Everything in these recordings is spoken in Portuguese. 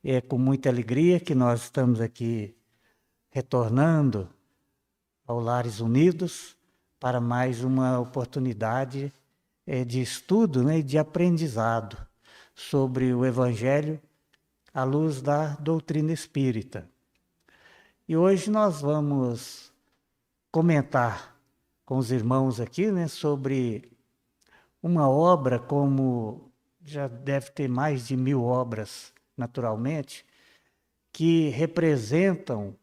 É com muita alegria que nós estamos aqui retornando ao Lares Unidos para mais uma oportunidade de estudo, né, e de aprendizado sobre o Evangelho à luz da doutrina espírita. E hoje nós vamos comentar com os irmãos aqui, né, sobre uma obra, como já deve ter mais de 1000 obras, naturalmente, que representam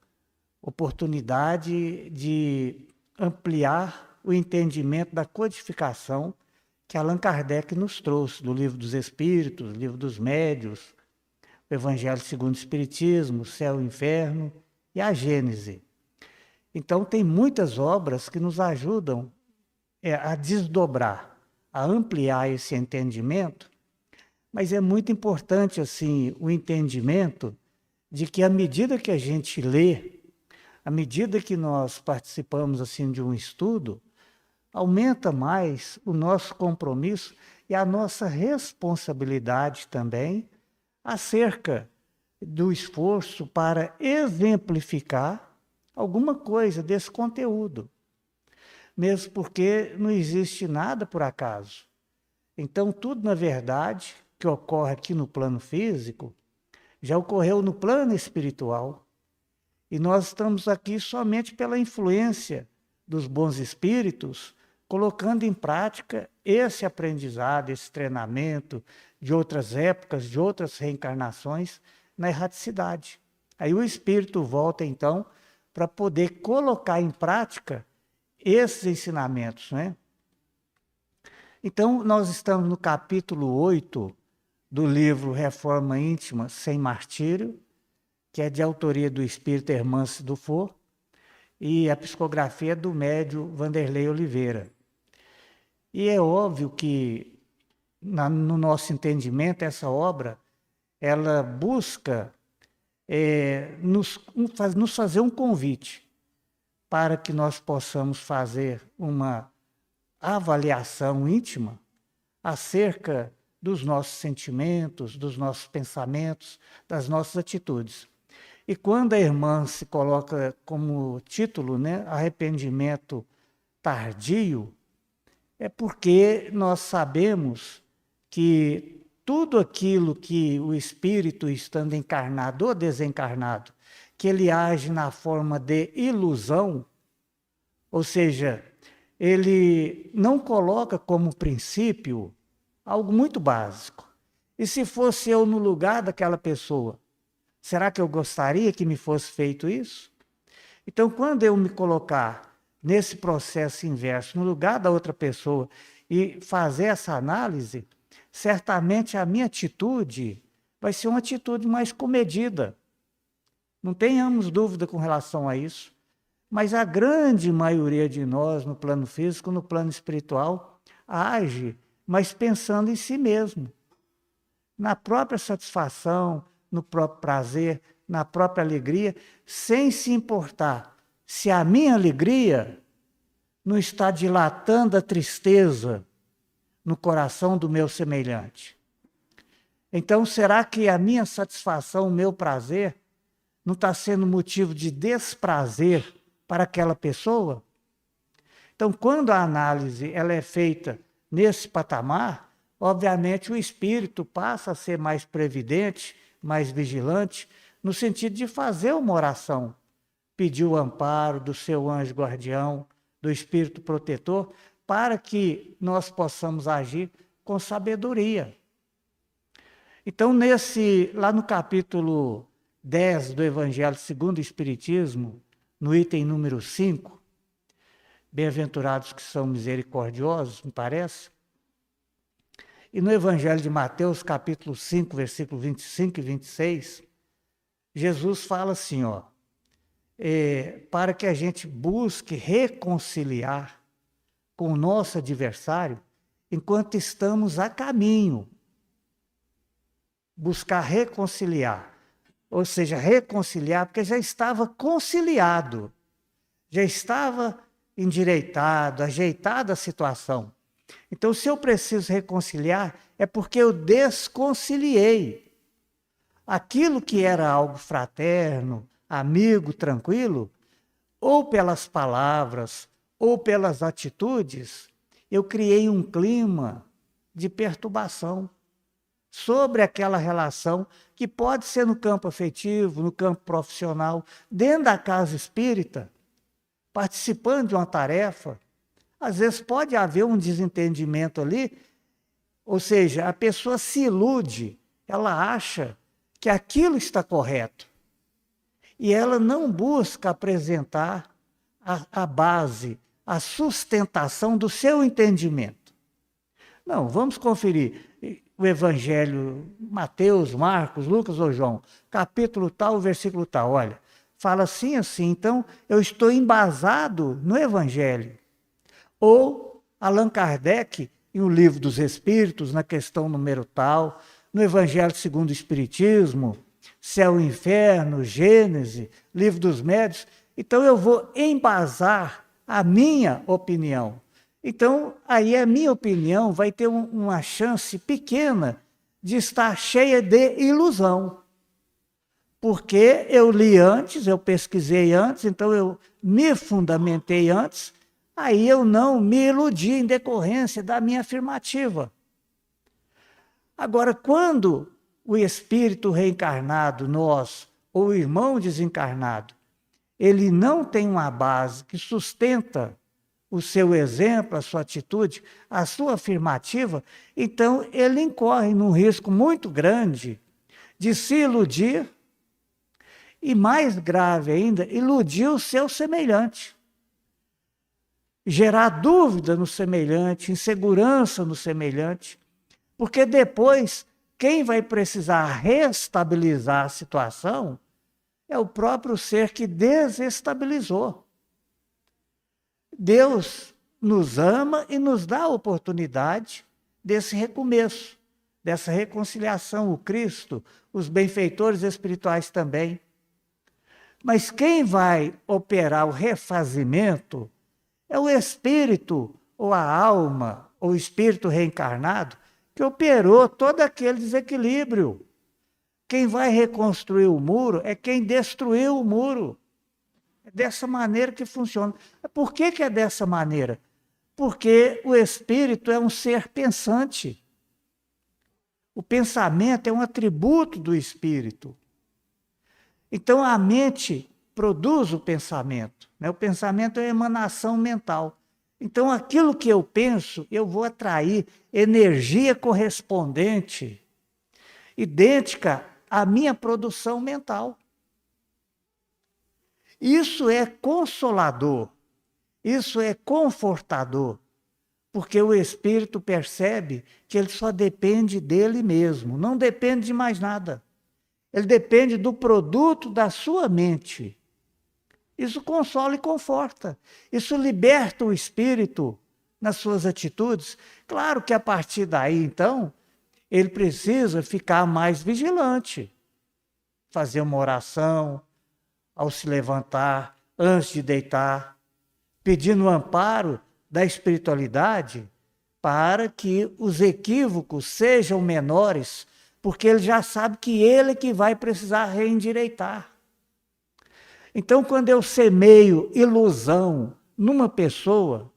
oportunidade de ampliar o entendimento da codificação que Allan Kardec nos trouxe, do Livro dos Espíritos, Livro dos Médiuns, o Evangelho segundo o Espiritismo, o Céu e o Inferno e a Gênese. Então, tem muitas obras que nos ajudam a desdobrar, a ampliar esse entendimento, mas é muito importante assim o entendimento de que à medida que a gente lê, à medida que nós participamos assim de um estudo, aumenta mais o nosso compromisso e a nossa responsabilidade também acerca do esforço para exemplificar alguma coisa desse conteúdo, mesmo porque não existe nada por acaso. Então, tudo, na verdade, que ocorre aqui no plano físico, já ocorreu no plano espiritual. E nós estamos aqui somente pela influência dos bons espíritos, colocando em prática esse aprendizado, esse treinamento de outras épocas, de outras reencarnações, na erraticidade. Aí o espírito volta, então, para poder colocar em prática esses ensinamentos, né? Então, nós estamos no capítulo 8 do livro Reforma Íntima Sem Martírio, que é de autoria do espírito Hermance Dufour, e a psicografia do médium Vanderlei Oliveira. E é óbvio que, no nosso entendimento, essa obra, ela busca nos fazer um convite para que nós possamos fazer uma avaliação íntima acerca dos nossos sentimentos, dos nossos pensamentos, das nossas atitudes. E quando a irmã se coloca como título, né, arrependimento tardio, é porque nós sabemos que tudo aquilo que o espírito, estando encarnado ou desencarnado, que ele age na forma de ilusão, ou seja, ele não coloca como princípio algo muito básico. E se fosse eu no lugar daquela pessoa, será que eu gostaria que me fosse feito isso? Então, quando eu me colocar nesse processo inverso, no lugar da outra pessoa, e fazer essa análise, certamente a minha atitude vai ser uma atitude mais comedida. Não tenhamos dúvida com relação a isso. Mas a grande maioria de nós, no plano físico, no plano espiritual, age, mas pensando em si mesmo, na própria satisfação, no próprio prazer, na própria alegria, sem se importar se a minha alegria não está dilatando a tristeza no coração do meu semelhante. Então, será que a minha satisfação, o meu prazer, não está sendo motivo de desprazer para aquela pessoa? Então, quando a análise ela é feita nesse patamar, obviamente o espírito passa a ser mais previdente, mais vigilante, no sentido de fazer uma oração, pedir o amparo do seu anjo guardião, do espírito protetor, para que nós possamos agir com sabedoria. Então, lá no capítulo 10 do Evangelho segundo o Espiritismo, no item número 5, bem-aventurados que são misericordiosos, me parece, e no Evangelho de Mateus, capítulo 5, versículo 25 e 26, Jesus fala assim, para que a gente busque reconciliar com o nosso adversário enquanto estamos a caminho. Buscar reconciliar, ou seja, reconciliar, porque já estava conciliado, já estava endireitado, ajeitada a situação. Então, se eu preciso reconciliar, é porque eu desconciliei. aquilo que era algo fraterno, amigo, tranquilo, ou pelas palavras, ou pelas atitudes, eu criei um clima de perturbação sobre aquela relação que pode ser no campo afetivo, no campo profissional, dentro da casa espírita, participando de uma tarefa. Às vezes pode haver um desentendimento ali, ou seja, a pessoa se ilude, ela acha que aquilo está correto. E ela não busca apresentar a base, a sustentação do seu entendimento. Não, vamos conferir o Evangelho, Mateus, Marcos, Lucas ou João, capítulo tal, versículo tal. Olha, fala assim, assim, então eu estou embasado no Evangelho. Ou Allan Kardec, em O Livro dos Espíritos, na questão número tal, no Evangelho segundo o Espiritismo, Céu e Inferno, Gênese, Livro dos Médiuns. Então eu vou embasar a minha opinião. Então, aí a minha opinião vai ter uma chance pequena de estar cheia de ilusão. Porque eu li antes, eu pesquisei antes, então eu me fundamentei antes, aí eu não me iludi em decorrência da minha afirmativa. Agora, quando o espírito reencarnado, nós, ou o irmão desencarnado, ele não tem uma base que sustenta o seu exemplo, a sua atitude, a sua afirmativa, então ele incorre num risco muito grande de se iludir e, mais grave ainda, iludir o seu semelhante. Gerar dúvida no semelhante, insegurança no semelhante, porque depois quem vai precisar reestabilizar a situação é o próprio ser que desestabilizou. Deus nos ama e nos dá a oportunidade desse recomeço, dessa reconciliação, o Cristo, os benfeitores espirituais também. Mas quem vai operar o refazimento é o espírito, ou a alma, ou o espírito reencarnado, que operou todo aquele desequilíbrio. Quem vai reconstruir o muro é quem destruiu o muro. É dessa maneira que funciona. Por que é dessa maneira? Porque o espírito é um ser pensante. O pensamento é um atributo do espírito. Então a mente produz o pensamento, né? O pensamento é uma emanação mental. Então aquilo que eu penso, eu vou atrair energia correspondente, idêntica à minha produção mental. Isso é consolador, isso é confortador, porque o espírito percebe que ele só depende dele mesmo, não depende de mais nada. Ele depende do produto da sua mente. Isso consola e conforta. Isso liberta o espírito nas suas atitudes. Claro que a partir daí, então, ele precisa ficar mais vigilante. Fazer uma oração ao se levantar, antes de deitar, pedindo o amparo da espiritualidade para que os equívocos sejam menores, porque ele já sabe que ele que vai precisar reendireitar. Então, quando eu semeio ilusão numa pessoa,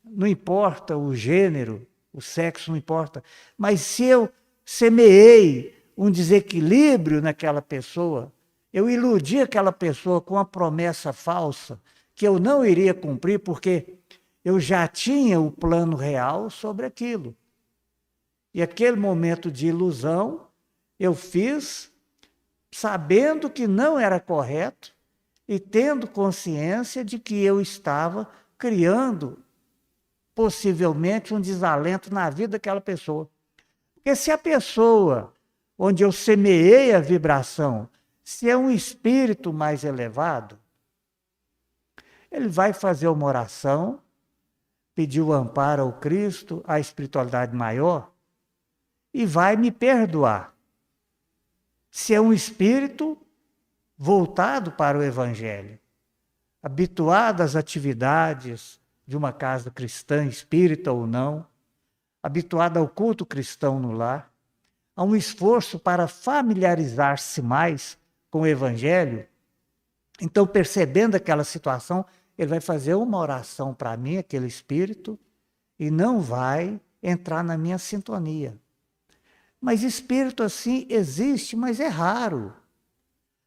não importa o gênero, o sexo não importa, mas se eu semeei um desequilíbrio naquela pessoa, eu iludi aquela pessoa com uma promessa falsa que eu não iria cumprir porque eu já tinha o plano real sobre aquilo. E aquele momento de ilusão eu fiz sabendo que não era correto e tendo consciência de que eu estava criando possivelmente um desalento na vida daquela pessoa. Porque se a pessoa onde eu semeei a vibração, se é um espírito mais elevado, ele vai fazer uma oração, pedir o amparo ao Cristo, à espiritualidade maior, e vai me perdoar. Se é um espírito voltado para o Evangelho, habituado às atividades de uma casa cristã, espírita ou não, habituado ao culto cristão no lar, há um esforço para familiarizar-se mais com o Evangelho. Então, percebendo aquela situação, ele vai fazer uma oração para mim, aquele espírito, e não vai entrar na minha sintonia. Mas espírito assim existe, mas é raro.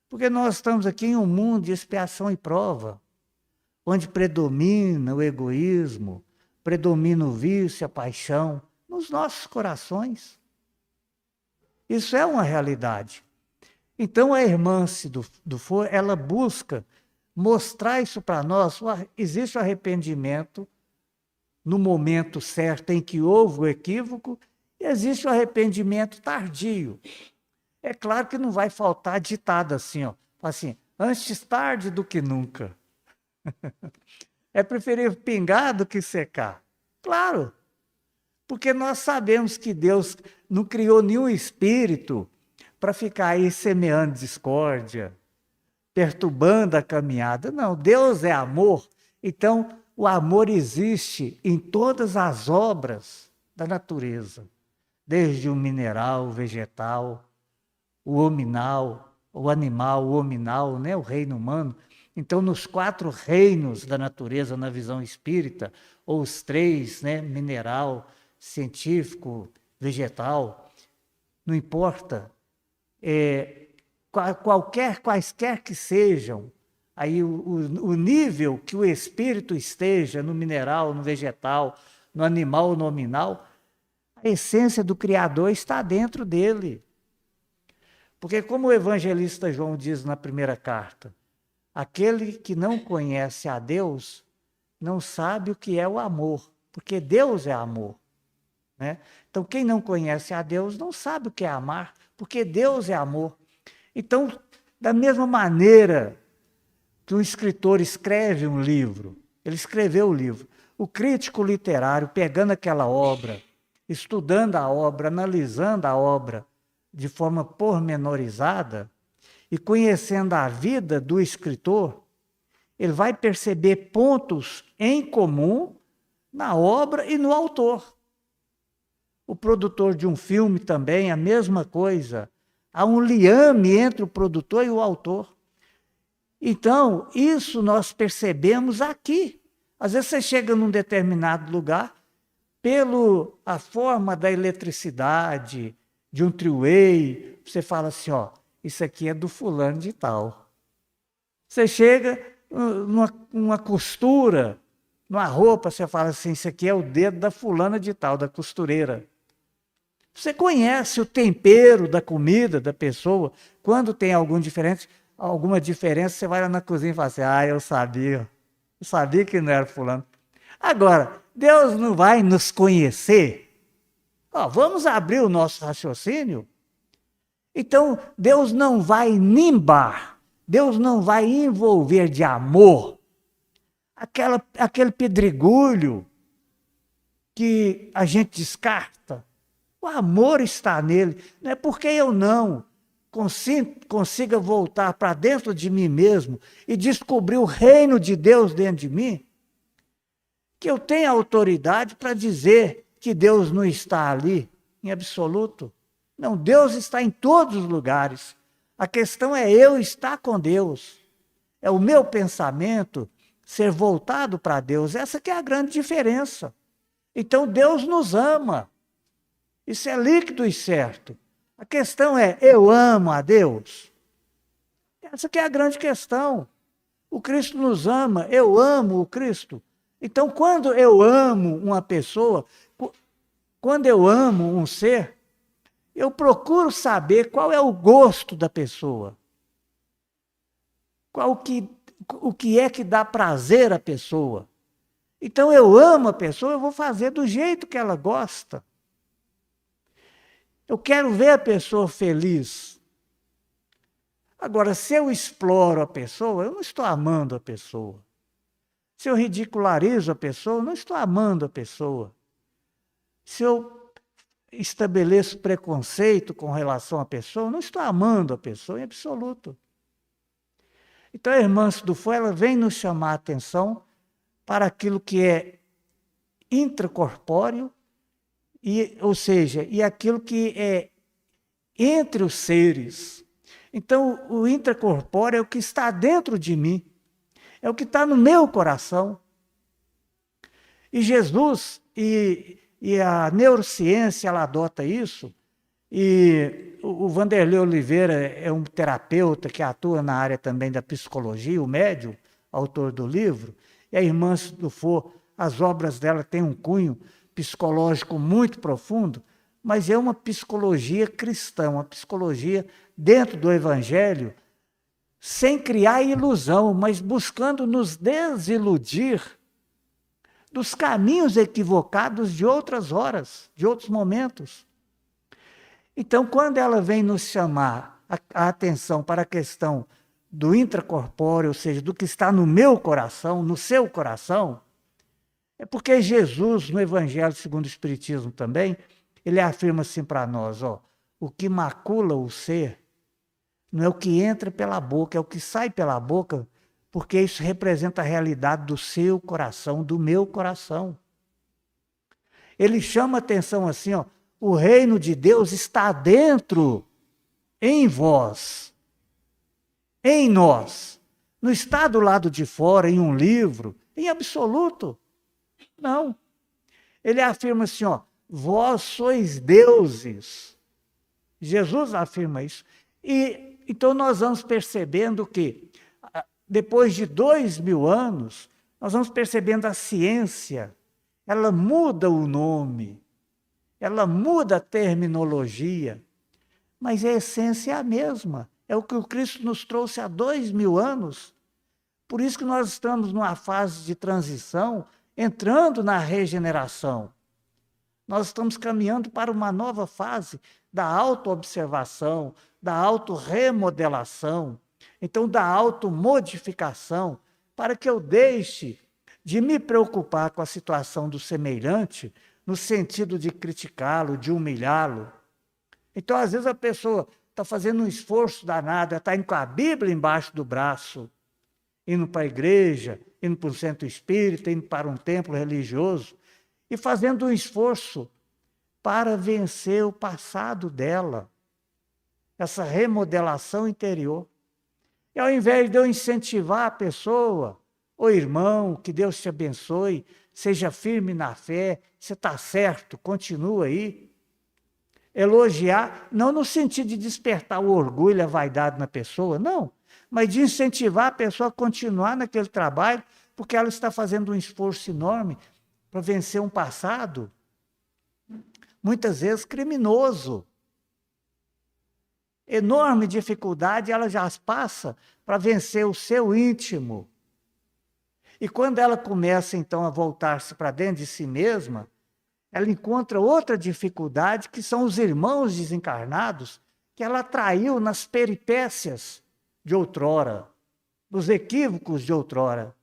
Porque nós estamos aqui em um mundo de expiação e prova, onde predomina o egoísmo, predomina o vício, a paixão, nos nossos corações. Isso é uma realidade. Então, a irmã Dufour, ela busca mostrar isso para nós. Existe o arrependimento no momento certo em que houve o equívoco, e existe o arrependimento tardio. É claro que não vai faltar ditado assim, antes tarde do que nunca. É preferível pingar do que secar. Claro, porque nós sabemos que Deus não criou nenhum espírito para ficar aí semeando discórdia, perturbando a caminhada. Não, Deus é amor. Então, o amor existe em todas as obras da natureza, desde o mineral, o vegetal, o hominal, o animal, o hominal, né, o reino humano. Então, nos 4 reinos da natureza, na visão espírita, ou os 3, né, mineral, científico, vegetal, não importa, quaisquer que sejam, aí o nível que o espírito esteja no mineral, no vegetal, no animal, no nominal, a essência do Criador está dentro dele. Porque como o evangelista João diz na primeira carta, aquele que não conhece a Deus não sabe o que é o amor, porque Deus é amor. Né? Então, quem não conhece a Deus não sabe o que é amar, porque Deus é amor. Então, da mesma maneira que o escritor escreve um livro, ele escreveu o livro, o crítico literário, pegando aquela obra, estudando a obra, analisando a obra de forma pormenorizada e conhecendo a vida do escritor, ele vai perceber pontos em comum na obra e no autor. O produtor de um filme também, a mesma coisa. Há um liame entre o produtor e o autor. Então, isso nós percebemos aqui. Às vezes você chega num determinado lugar, pela forma da eletricidade, de um three-way, você fala assim, isso aqui é do fulano de tal. Você chega numa costura, numa roupa, você fala assim, isso aqui é o dedo da fulana de tal, da costureira. Você conhece o tempero da comida da pessoa, quando tem alguma diferença, você vai lá na cozinha e fala assim, eu sabia que não era fulano. Agora, Deus não vai nos conhecer? Vamos abrir o nosso raciocínio? Então, Deus não vai nimbar, Deus não vai envolver de amor aquele pedregulho que a gente descarta. O amor está nele. Não é porque eu não consiga voltar para dentro de mim mesmo e descobrir o reino de Deus dentro de mim, que eu tenho autoridade para dizer que Deus não está ali, em absoluto. Não, Deus está em todos os lugares. A questão é eu estar com Deus. É o meu pensamento ser voltado para Deus. Essa que é a grande diferença. Então, Deus nos ama. Isso é líquido e certo. A questão é, eu amo a Deus? Essa que é a grande questão. O Cristo nos ama, eu amo o Cristo. Então, quando eu amo uma pessoa, quando eu amo um ser, eu procuro saber qual é o gosto da pessoa. O que é que dá prazer à pessoa. Então, eu amo a pessoa, eu vou fazer do jeito que ela gosta. Eu quero ver a pessoa feliz. Agora, se eu exploro a pessoa, eu não estou amando a pessoa. Se eu ridicularizo a pessoa, eu não estou amando a pessoa. Se eu estabeleço preconceito com relação à pessoa, eu não estou amando a pessoa em absoluto. Então, a irmã Dufour, ela vem nos chamar a atenção para aquilo que é intracorpóreo, ou seja, aquilo que é entre os seres. Então, o intracorpóreo é o que está dentro de mim, é o que está no meu coração. E Jesus, e a neurociência, ela adota isso, e o Vanderlei Oliveira é um terapeuta que atua na área também da psicologia, o médium, autor do livro, e a irmã Dufour, as obras dela têm um cunho psicológico muito profundo, mas é uma psicologia cristã, uma psicologia dentro do Evangelho, sem criar ilusão, mas buscando nos desiludir dos caminhos equivocados de outras horas, de outros momentos. Então, quando ela vem nos chamar a atenção para a questão do intracorpóreo, ou seja, do que está no meu coração, no seu coração, é porque Jesus, no Evangelho segundo o Espiritismo também, ele afirma assim para nós, ó, o que macula o ser não é o que entra pela boca, é o que sai pela boca, porque isso representa a realidade do seu coração, do meu coração. Ele chama a atenção assim, ó, o reino de Deus está dentro, em vós, em nós. Não está do lado de fora, em um livro, em absoluto. Não. Ele afirma assim, ó, vós sois deuses. Jesus afirma isso. E então nós vamos percebendo que, depois de 2000 anos, nós vamos percebendo a ciência, ela muda o nome, ela muda a terminologia, mas a essência é a mesma. É o que o Cristo nos trouxe há 2000 anos. Por isso que nós estamos numa fase de transição, entrando na regeneração. Nós estamos caminhando para uma nova fase da autoobservação, da autorremodelação, então da automodificação, para que eu deixe de me preocupar com a situação do semelhante, no sentido de criticá-lo, de humilhá-lo. Então, às vezes, a pessoa está fazendo um esforço danado, está indo com a Bíblia embaixo do braço, indo para a igreja, indo para um centro espírita, indo para um templo religioso, e fazendo um esforço para vencer o passado dela, essa remodelação interior. E ao invés de eu incentivar a pessoa, ô irmão, que Deus te abençoe, seja firme na fé, você está certo, continua aí. Elogiar, não no sentido de despertar o orgulho, a vaidade na pessoa, não, mas de incentivar a pessoa a continuar naquele trabalho, porque ela está fazendo um esforço enorme para vencer um passado, muitas vezes criminoso. Enorme dificuldade, ela já passa para vencer o seu íntimo. E quando ela começa, então, a voltar-se para dentro de si mesma, ela encontra outra dificuldade, que são os irmãos desencarnados, que ela atraiu nas peripécias de outrora, nos equívocos de outrora.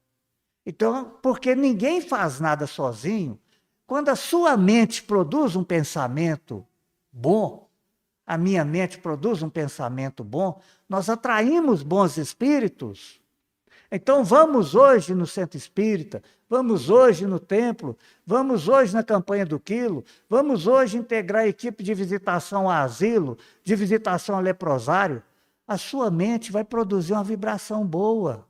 Então, porque ninguém faz nada sozinho, quando a sua mente produz um pensamento bom, a minha mente produz um pensamento bom, nós atraímos bons espíritos. Então vamos hoje no centro espírita, vamos hoje no templo, vamos hoje na campanha do quilo, vamos hoje integrar a equipe de visitação a asilo, de visitação a leprosário. A sua mente vai produzir uma vibração boa.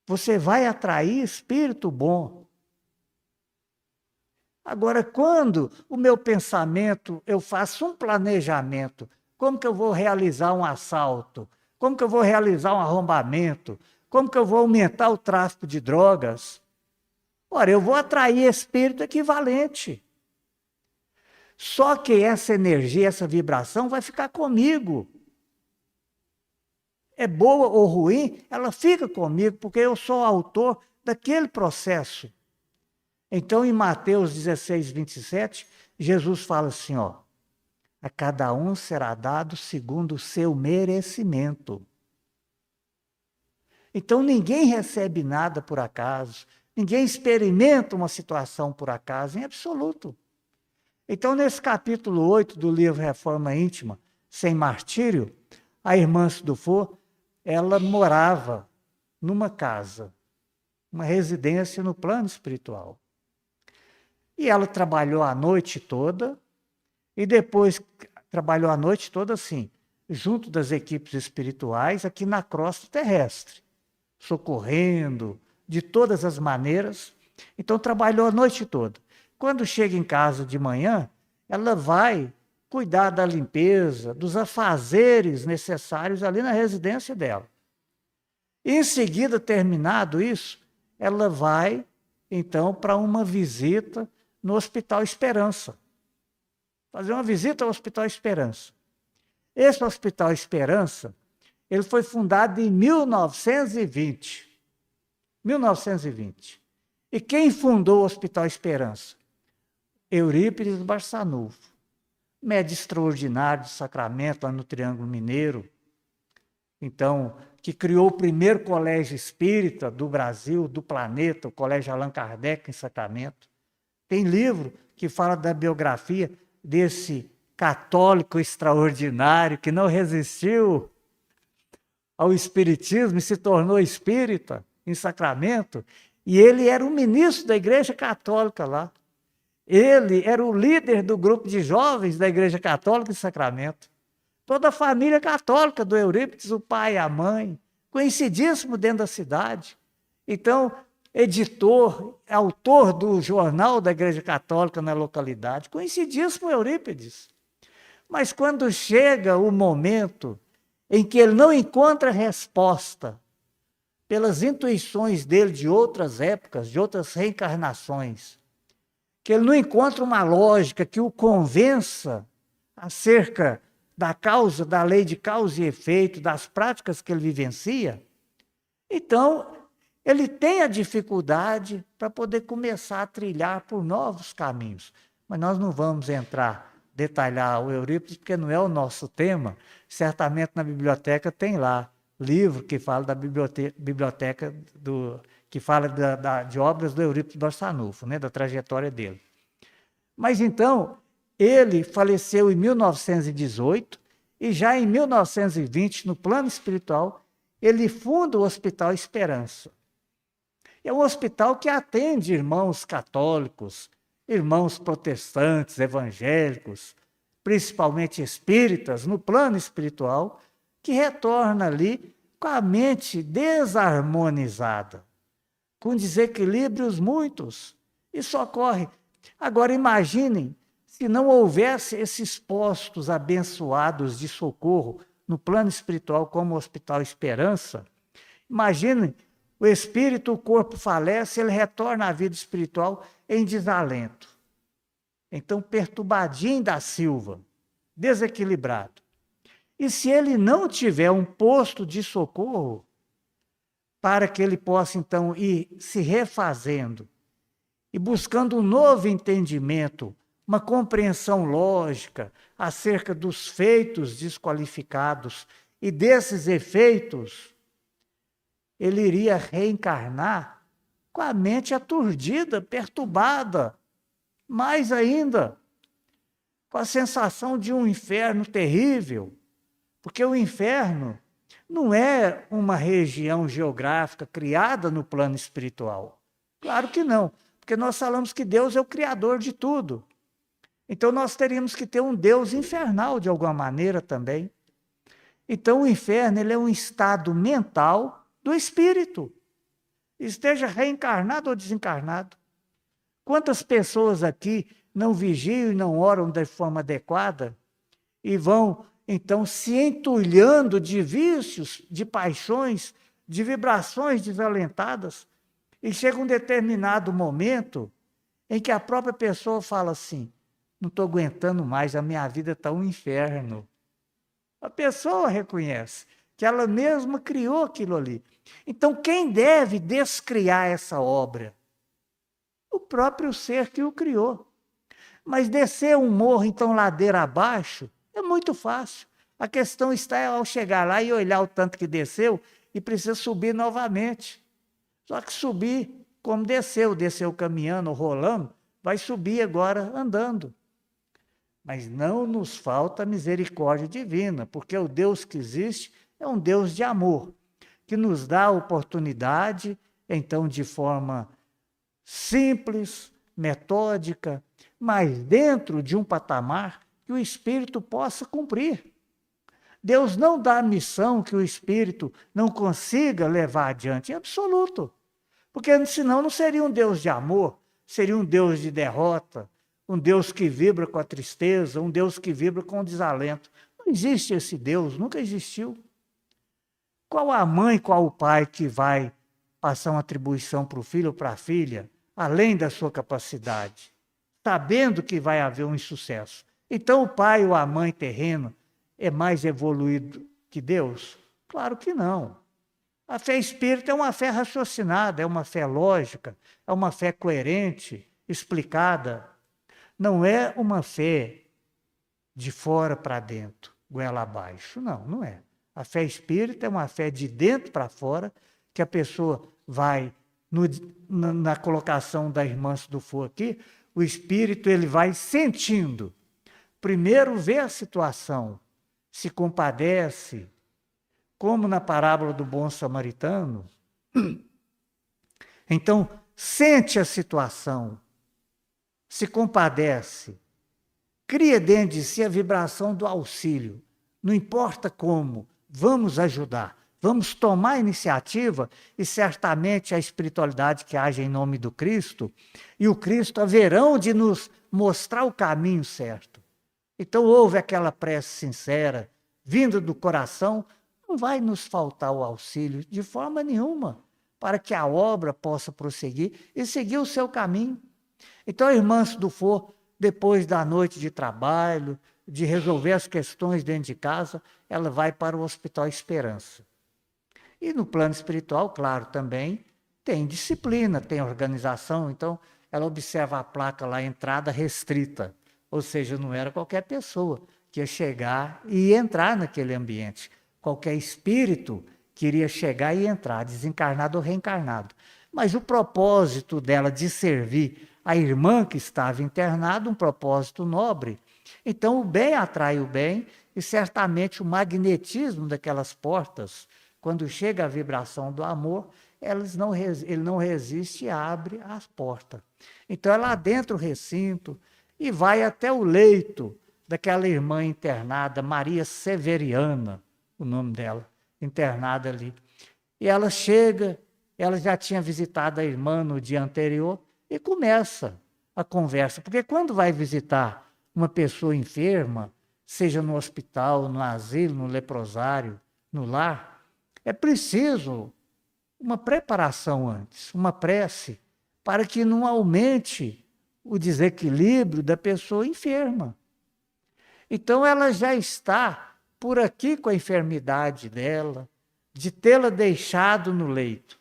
Você vai atrair espírito bom. Agora, quando o meu pensamento, eu faço um planejamento, como que eu vou realizar um assalto? Como que eu vou realizar um arrombamento? Como que eu vou aumentar o tráfico de drogas? Ora, eu vou atrair espírito equivalente. Só que essa energia, essa vibração vai ficar comigo. É boa ou ruim, ela fica comigo, porque eu sou autor daquele processo. Então, em Mateus 16, 27, Jesus fala assim, ó, a cada um será dado segundo o seu merecimento. Então, ninguém recebe nada por acaso, ninguém experimenta uma situação por acaso, em absoluto. Então, nesse capítulo 8 do livro Reforma Íntima, Sem Martírio, a irmã Dufour, ela morava numa casa, uma residência no plano espiritual. E ela trabalhou a noite toda, e depois trabalhou a noite toda assim, junto das equipes espirituais aqui na crosta terrestre, socorrendo de todas as maneiras. Então trabalhou a noite toda. Quando chega em casa de manhã, ela vai cuidar da limpeza, dos afazeres necessários ali na residência dela. E em seguida, terminado isso, ela vai, então, para uma visita no Hospital Esperança. Fazer uma visita ao Hospital Esperança. Esse Hospital Esperança, ele foi fundado em 1920. 1920. E quem fundou o Hospital Esperança? Eurípides Barçanufo, médico extraordinário de Sacramento, lá no Triângulo Mineiro. Então, que criou o primeiro colégio espírita do Brasil, do planeta, o Colégio Allan Kardec, em Sacramento. Tem livro que fala da biografia desse católico extraordinário que não resistiu ao espiritismo e se tornou espírita em Sacramento. E ele era o ministro da Igreja Católica lá. Ele era o líder do grupo de jovens da Igreja Católica em Sacramento. Toda a família católica do Eurípides, o pai, a mãe, conhecidíssimo dentro da cidade. Então, editor, autor do jornal da Igreja Católica na localidade, conhecidíssimo Eurípides. Mas quando chega o momento em que ele não encontra resposta pelas intuições dele de outras épocas, de outras reencarnações, que ele não encontra uma lógica que o convença acerca da causa, da lei de causa e efeito, das práticas que ele vivencia, então ele tem a dificuldade para poder começar a trilhar por novos caminhos. Mas nós não vamos detalhar o Eurípides, porque não é o nosso tema. Certamente na biblioteca tem lá livro que fala da biblioteca que fala de obras do Eurípides Barçanufo, né, da trajetória dele. Mas então, ele faleceu em 1918 e já em 1920, no plano espiritual, ele funda o Hospital Esperança. É um hospital que atende irmãos católicos, irmãos protestantes, evangélicos, principalmente espíritas, no plano espiritual, que retorna ali com a mente desarmonizada, com desequilíbrios muitos. Isso ocorre. Agora, imaginem se não houvesse esses postos abençoados de socorro no plano espiritual, como o Hospital Esperança. Imaginem, o espírito, o corpo falece, ele retorna à vida espiritual em desalento. Então, perturbadinho da Silva, desequilibrado. E se ele não tiver um posto de socorro, para que ele possa, então, ir se refazendo e buscando um novo entendimento, uma compreensão lógica acerca dos feitos desqualificados e desses efeitos, ele iria reencarnar com a mente aturdida, perturbada, mais ainda, com a sensação de um inferno terrível, porque o inferno não é uma região geográfica criada no plano espiritual. Claro que não, porque nós falamos que Deus é o criador de tudo. Então nós teríamos que ter um Deus infernal de alguma maneira também. Então o inferno ele é um estado mental do espírito, esteja reencarnado ou desencarnado. Quantas pessoas aqui não vigiam e não oram de forma adequada e vão, então, se entulhando de vícios, de paixões, de vibrações desalentadas, e chega um determinado momento em que a própria pessoa fala assim, não estou aguentando mais, a minha vida está um inferno. A pessoa reconhece que ela mesma criou aquilo ali. Então, quem deve descriar essa obra? O próprio ser que o criou. Mas descer um morro, então, ladeira abaixo, é muito fácil. A questão está ao chegar lá e olhar o tanto que desceu e precisa subir novamente. Só que subir como desceu caminhando, rolando, vai subir agora andando. Mas não nos falta misericórdia divina, porque o Deus que existe é um Deus de amor, que nos dá a oportunidade, então, de forma simples, metódica, mas dentro de um patamar que o espírito possa cumprir. Deus não dá missão que o espírito não consiga levar adiante, em absoluto. Porque senão não seria um Deus de amor, seria um Deus de derrota, um Deus que vibra com a tristeza, um Deus que vibra com o desalento. Não existe esse Deus, nunca existiu. Qual a mãe, qual o pai que vai passar uma atribuição para o filho ou para a filha, além da sua capacidade, sabendo que vai haver um insucesso? Então o pai ou a mãe terreno é mais evoluído que Deus? Claro que não. A fé espírita é uma fé raciocinada, é uma fé lógica, é uma fé coerente, explicada. Não é uma fé de fora para dentro, goela abaixo. Não, não é. A fé espírita é uma fé de dentro para fora, que a pessoa vai, na colocação da irmã Dufour aqui, o espírito ele vai sentindo. Primeiro vê a situação, se compadece, como na parábola do bom samaritano. Então, sente a situação, se compadece, cria dentro de si a vibração do auxílio. Não importa como, vamos ajudar, vamos tomar a iniciativa e certamente a espiritualidade que age em nome do Cristo e o Cristo haverão de nos mostrar o caminho certo. Então houve aquela prece sincera, vinda do coração, não vai nos faltar o auxílio de forma nenhuma, para que a obra possa prosseguir e seguir o seu caminho. Então a irmã Dufour, depois da noite de trabalho, de resolver as questões dentro de casa, ela vai para o Hospital Esperança. E no plano espiritual, claro, também tem disciplina, tem organização, então ela observa a placa lá, entrada restrita, ou seja, não era qualquer pessoa que ia chegar e entrar naquele ambiente. Qualquer espírito queria chegar e entrar, desencarnado ou reencarnado. Mas o propósito dela de servir a irmã que estava internada, um propósito nobre. Então o bem atrai o bem e certamente o magnetismo daquelas portas, quando chega a vibração do amor, ele não resiste e abre as portas. Então ela adentra o recinto e vai até o leito daquela irmã internada, Maria Severiana, o nome dela, internada ali. E ela chega, ela já tinha visitado a irmã no dia anterior e começa a conversa. Porque quando vai visitar uma pessoa enferma, seja no hospital, no asilo, no leprosário, no lar, é preciso uma preparação antes, uma prece, para que não aumente o desequilíbrio da pessoa enferma. Então ela já está por aqui com a enfermidade dela, de tê-la deixado no leito,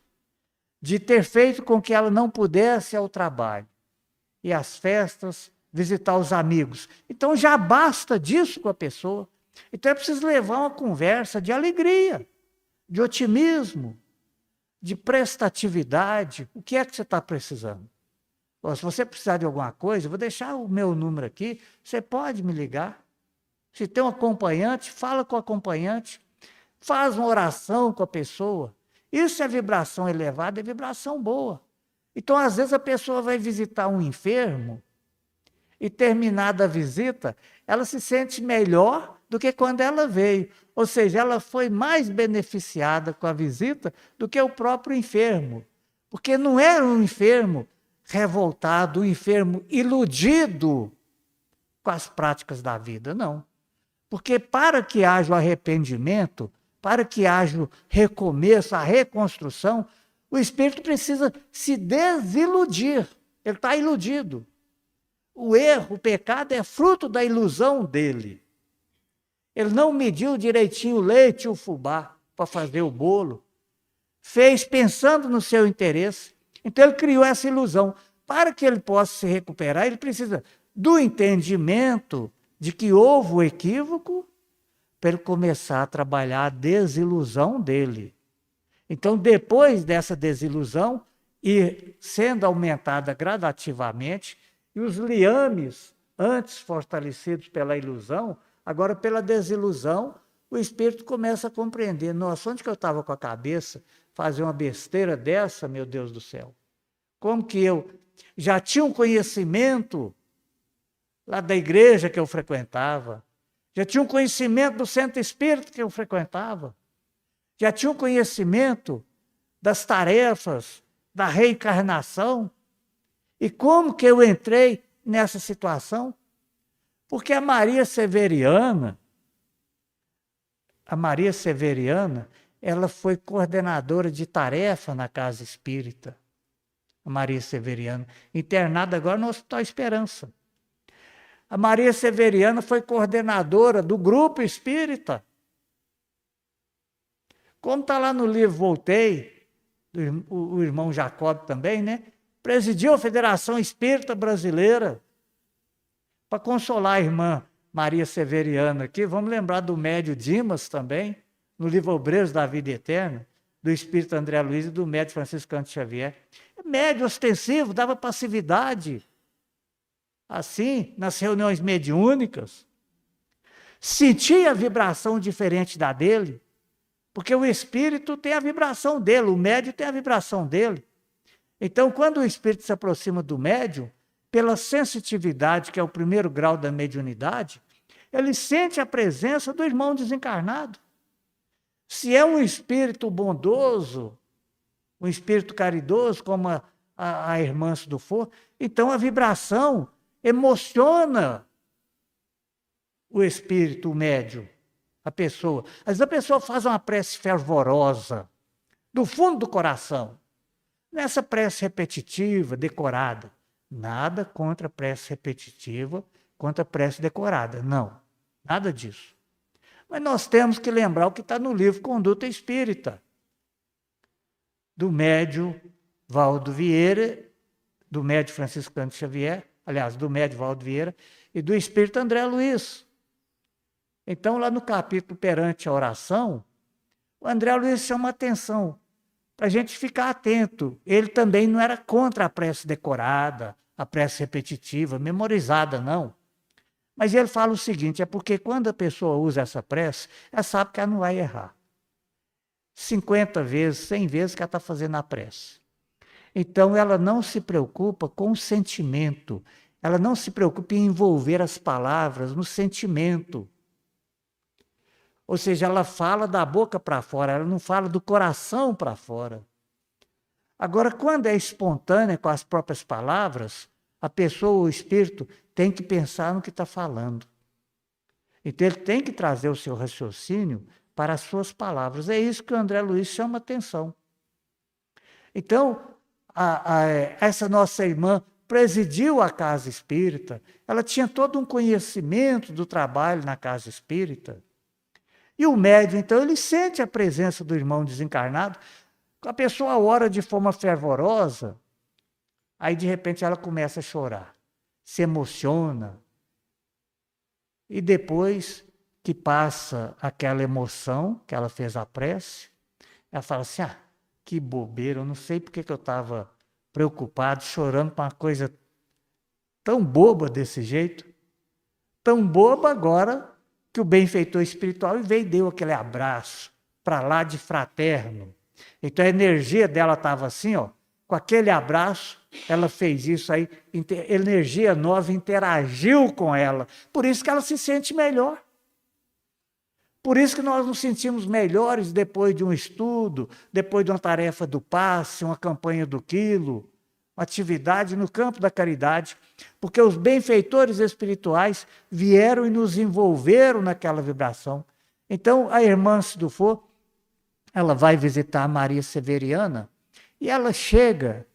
de ter feito com que ela não pudesse ir ao trabalho e às festas, visitar os amigos. Então já basta disso com a pessoa. Então é preciso levar uma conversa de alegria, de otimismo, de prestatividade. O que é que você está precisando? Se você precisar de alguma coisa, eu vou deixar o meu número aqui, você pode me ligar. Se tem um acompanhante, fala com o acompanhante, faz uma oração com a pessoa. Isso é vibração elevada, é vibração boa. Então, às vezes, a pessoa vai visitar um enfermo e, terminada a visita, ela se sente melhor do que quando ela veio. Ou seja, ela foi mais beneficiada com a visita do que o próprio enfermo. Porque não era um enfermo revoltado, um enfermo iludido com as práticas da vida, não. Porque para que haja o arrependimento, para que haja o recomeço, a reconstrução, o espírito precisa se desiludir. Ele está iludido. O erro, o pecado é fruto da ilusão dele. Ele não mediu direitinho o leite e o fubá para fazer o bolo. Fez pensando no seu interesse. Então ele criou essa ilusão. Para que ele possa se recuperar, ele precisa do entendimento de que houve o equívoco para ele começar a trabalhar a desilusão dele. Então, depois dessa desilusão, ir sendo aumentada gradativamente, e os liames, antes fortalecidos pela ilusão, agora pela desilusão, o espírito começa a compreender. Nossa, onde que eu estava com a cabeça fazer uma besteira dessa, meu Deus do céu? Como que eu já tinha um conhecimento lá da igreja que eu frequentava, já tinha um conhecimento do centro espírita que eu frequentava, já tinha um conhecimento das tarefas da reencarnação. E como que eu entrei nessa situação? Porque a Maria Severiana, ela foi coordenadora de tarefa na Casa Espírita. A Maria Severiana, internada agora no Hospital Esperança. A Maria Severiana foi coordenadora do Grupo Espírita. Como está lá no livro Voltei, o irmão Jacob também, né? Presidiu a Federação Espírita Brasileira. Para consolar a irmã Maria Severiana aqui, vamos lembrar do médio Dimas também, no livro Obreiros da Vida Eterna, do Espírito André Luiz e do médio Francisco Cândido Xavier. Médio ostensivo, dava passividade. Assim, nas reuniões mediúnicas, sentia a vibração diferente da dele, porque o espírito tem a vibração dele, o médium tem a vibração dele. Então, quando o espírito se aproxima do médium, pela sensitividade, que é o primeiro grau da mediunidade, ele sente a presença do irmão desencarnado. Se é um espírito bondoso, um espírito caridoso, como a irmã Dufour, então a vibração emociona o espírito, o médium, a pessoa. Às vezes a pessoa faz uma prece fervorosa, do fundo do coração. Nessa prece repetitiva, decorada. Nada contra a prece repetitiva, contra a prece decorada. Não, nada disso. Mas nós temos que lembrar o que está no livro Conduta Espírita, do médium Valdo Vieira, do médium Francisco Cândido Xavier, aliás, do médium Valdo Vieira, e do espírito André Luiz. Então, lá no capítulo Perante a Oração, o André Luiz chama a atenção para a gente ficar atento. Ele também não era contra a prece decorada, a prece repetitiva, memorizada, não. Mas ele fala o seguinte, é porque quando a pessoa usa essa prece, ela sabe que ela não vai errar. 50 vezes, 100 vezes que ela está fazendo a prece. Então, ela não se preocupa com o sentimento, ela não se preocupa em envolver as palavras no sentimento. Ou seja, ela fala da boca para fora, ela não fala do coração para fora. Agora, quando é espontânea com as próprias palavras, a pessoa, o espírito, tem que pensar no que está falando. Então, ele tem que trazer o seu raciocínio para as suas palavras. É isso que o André Luiz chama atenção. Então, essa nossa irmã presidiu a Casa Espírita, ela tinha todo um conhecimento do trabalho na Casa Espírita. E o médium, então, ele sente a presença do irmão desencarnado, a pessoa ora de forma fervorosa, aí de repente ela começa a chorar, se emociona, e depois que passa aquela emoção, que ela fez a prece, ela fala assim, que bobeira, eu não sei porque que eu estava preocupado, chorando com uma coisa tão boba desse jeito, tão boba agora, que o benfeitor espiritual veio e deu aquele abraço para lá de fraterno. Então a energia dela estava assim, com aquele abraço, ela fez isso aí, energia nova interagiu com ela, por isso que ela se sente melhor. Por isso que nós nos sentimos melhores depois de um estudo, depois de uma tarefa do passe, uma campanha do quilo, uma atividade no campo da caridade, porque os benfeitores espirituais vieram e nos envolveram naquela vibração. Então, a irmã Dufour, ela vai visitar a Maria Severiana e ela chega,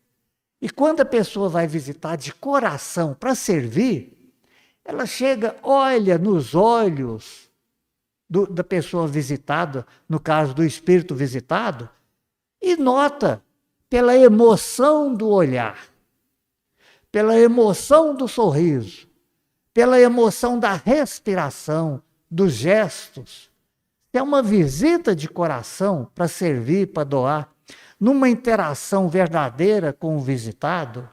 e quando a pessoa vai visitar de coração para servir, ela chega, olha nos olhos da pessoa visitada, no caso do espírito visitado, e nota pela emoção do olhar, pela emoção do sorriso, pela emoção da respiração, dos gestos. É uma visita de coração para servir, para doar, numa interação verdadeira com o visitado.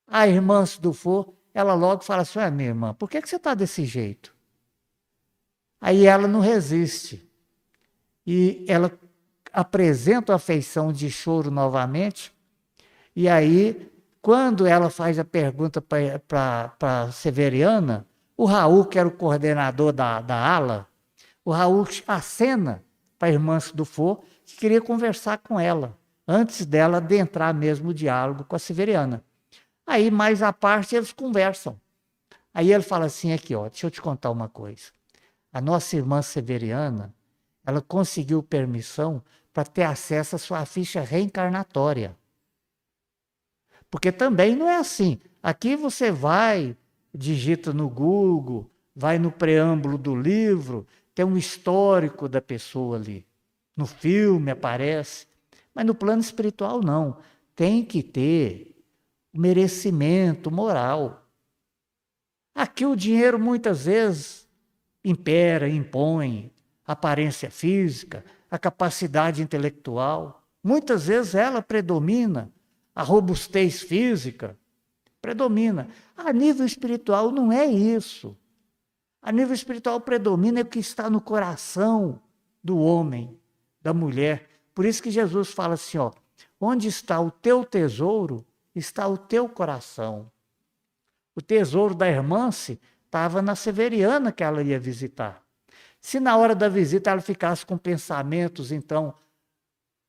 A irmã Dufour, ela logo fala assim, minha irmã, por que você está desse jeito? Aí ela não resiste. E ela apresenta a afeição de choro novamente, e aí quando ela faz a pergunta para Severiana, o Raul, que era o coordenador da ala, o Raul acena para a irmã Dufour, que queria conversar com ela, antes dela adentrar mesmo o diálogo com a Severiana. Aí, mais à parte, eles conversam. Aí ele fala assim, aqui, ó, deixa eu te contar uma coisa. A nossa irmã Severiana, ela conseguiu permissão para ter acesso à sua ficha reencarnatória. Porque também não é assim. Aqui você vai, digita no Google, vai no preâmbulo do livro, tem um histórico da pessoa ali. No filme aparece. Mas no plano espiritual não. Tem que ter merecimento moral. Aqui o dinheiro muitas vezes impera, impõe a aparência física, a capacidade intelectual. Muitas vezes ela predomina, a robustez física predomina. A nível espiritual não é isso. A nível espiritual predomina o que está no coração do homem, da mulher. Por isso que Jesus fala assim, ó, onde está o teu tesouro, está o teu coração. O tesouro da irmã-se estava na Severiana que ela ia visitar. Se na hora da visita ela ficasse com pensamentos, então,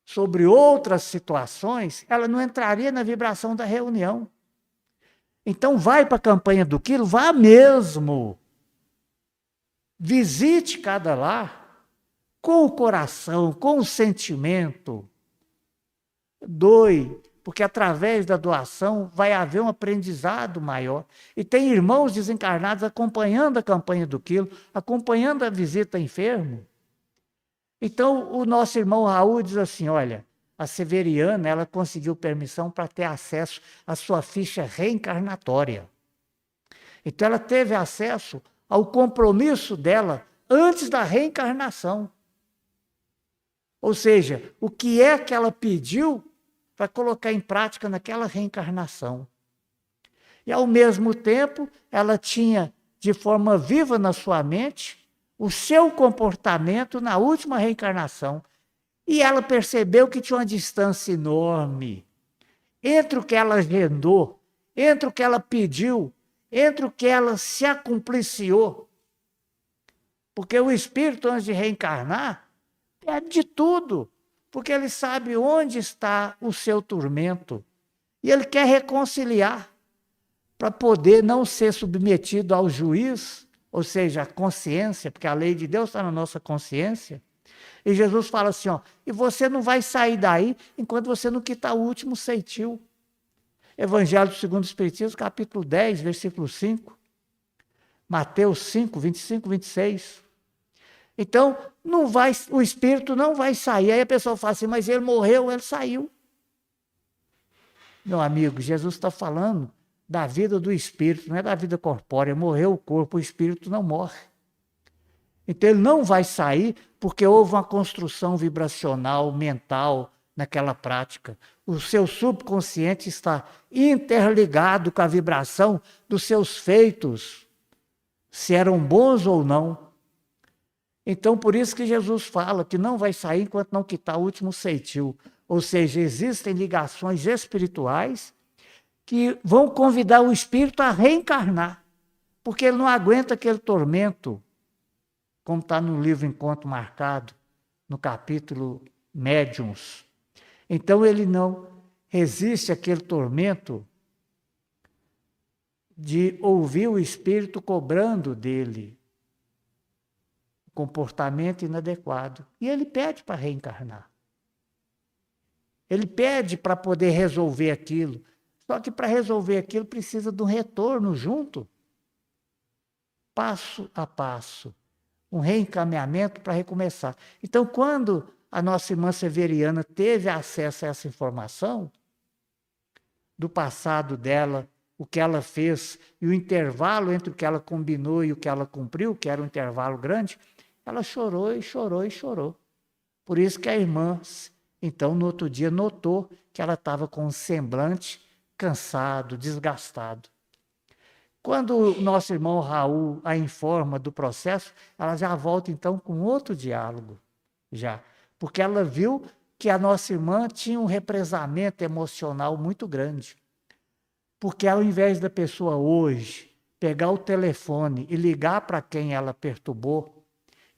sobre outras situações, ela não entraria na vibração da reunião. Então, vai para a campanha do quilo, vá mesmo. Visite cada lar com o coração, com o sentimento. Doe, porque através da doação vai haver um aprendizado maior. E tem irmãos desencarnados acompanhando a campanha do quilo, acompanhando a visita a enfermo. Então, o nosso irmão Raul diz assim, olha, a Severiana, ela conseguiu permissão para ter acesso à sua ficha reencarnatória. Então, ela teve acesso ao compromisso dela antes da reencarnação. Ou seja, o que é que ela pediu para colocar em prática naquela reencarnação. E, ao mesmo tempo, ela tinha, de forma viva na sua mente, o seu comportamento na última reencarnação. E ela percebeu que tinha uma distância enorme entre o que ela agendou, entre o que ela pediu, entre o que ela se acumpliciou. Porque o espírito, antes de reencarnar, pede de tudo, porque ele sabe onde está o seu tormento. E ele quer reconciliar, para poder não ser submetido ao juiz, ou seja, a consciência, porque a lei de Deus está na nossa consciência. E Jesus fala assim, ó, e você não vai sair daí enquanto você não quitar o último ceitil. Evangelho segundo o Espiritismo, capítulo 10, versículo 5. Mateus 5, 25, 26. Então, o espírito não vai sair. Aí a pessoa fala assim, mas ele morreu, ele saiu. Meu amigo, Jesus está falando da vida do espírito, não é da vida corpórea. Morreu o corpo, o espírito não morre. Então ele não vai sair porque houve uma construção vibracional, mental naquela prática. O seu subconsciente está interligado com a vibração dos seus feitos, se eram bons ou não. Então, por isso que Jesus fala que não vai sair enquanto não quitar o último ceitil. Ou seja, existem ligações espirituais que vão convidar o espírito a reencarnar, porque ele não aguenta aquele tormento, como está no livro Encontro Marcado, no capítulo Médiuns. Então, ele não resiste àquele tormento de ouvir o espírito cobrando dele comportamento inadequado. E ele pede para reencarnar. Ele pede para poder resolver aquilo. Só que para resolver aquilo precisa de um retorno junto, passo a passo, um reencaminhamento para recomeçar. Então, quando a nossa irmã Severiana teve acesso a essa informação do passado dela, o que ela fez e o intervalo entre o que ela combinou e o que ela cumpriu, que era um intervalo grande, ela chorou e chorou e chorou. Por isso que a irmã, então, no outro dia, notou que ela estava com um semblante cansado, desgastado. Quando o nosso irmão Raul a informa do processo, ela já volta, então, com outro diálogo, já. Porque ela viu que a nossa irmã tinha um represamento emocional muito grande. Porque ao invés da pessoa hoje pegar o telefone e ligar para quem ela perturbou